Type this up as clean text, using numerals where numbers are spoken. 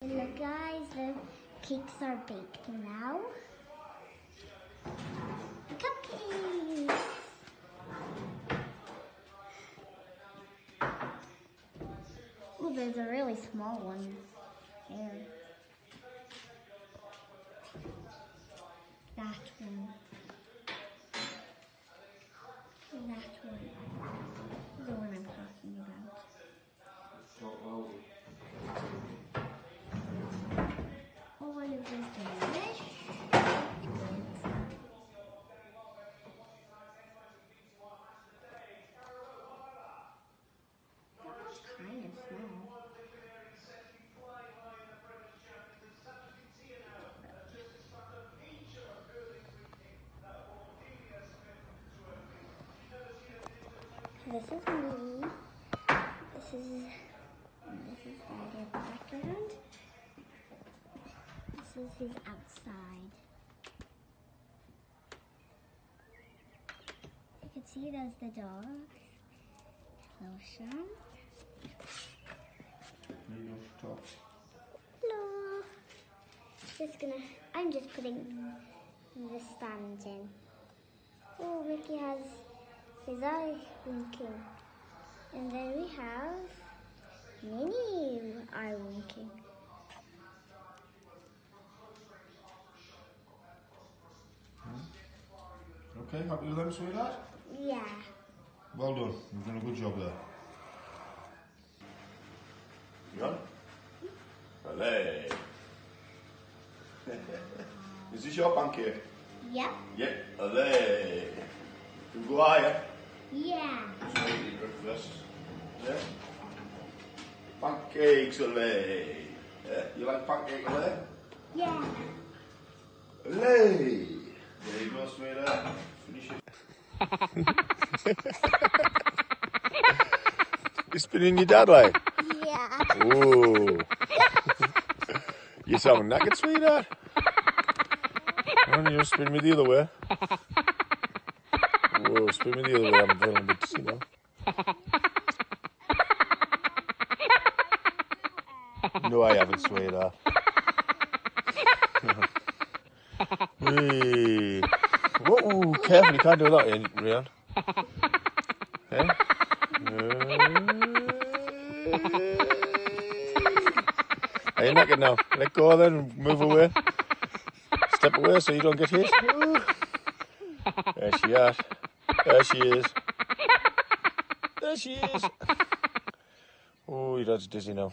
Look guys, the cakes are baked now. Cupcakes! Oh, there's a really small one here. That one. That one. The one I'm talking about. All of this delish. That was kind of small. This is me. This is my background. This is his outside. You can see there's the dog. Hello, Sean. Hello. I'm just putting the stand in. Oh, Mickey has his eye winking. And then we have Minnie eye winking. Okay, happy with them, sweetheart? Yeah. Well done, you've done a good job there. You on? Allez! Is this your pancake? Yep. Yeah, allez! You go higher? Yeah. So you eat breakfast. Yeah? Pancakes, allez! Yeah, you like pancake, allez? Yeah. Allez! There you go, sweetheart. Finish it. You spinning your dad like? Yeah. Ooh. You sound knackered, sweetheart. Why don't you spin me the other way? Whoa, spin me the other way. I'm feeling a bit dizzy now. No, I haven't, sweetheart. Whee. Whoa, careful, you can't do that, Rhian. Eh? Are you knackered now? Let go then and move away. Step away so you don't get hit. There she is. There she is. There she is. Oh, your dad's dizzy now.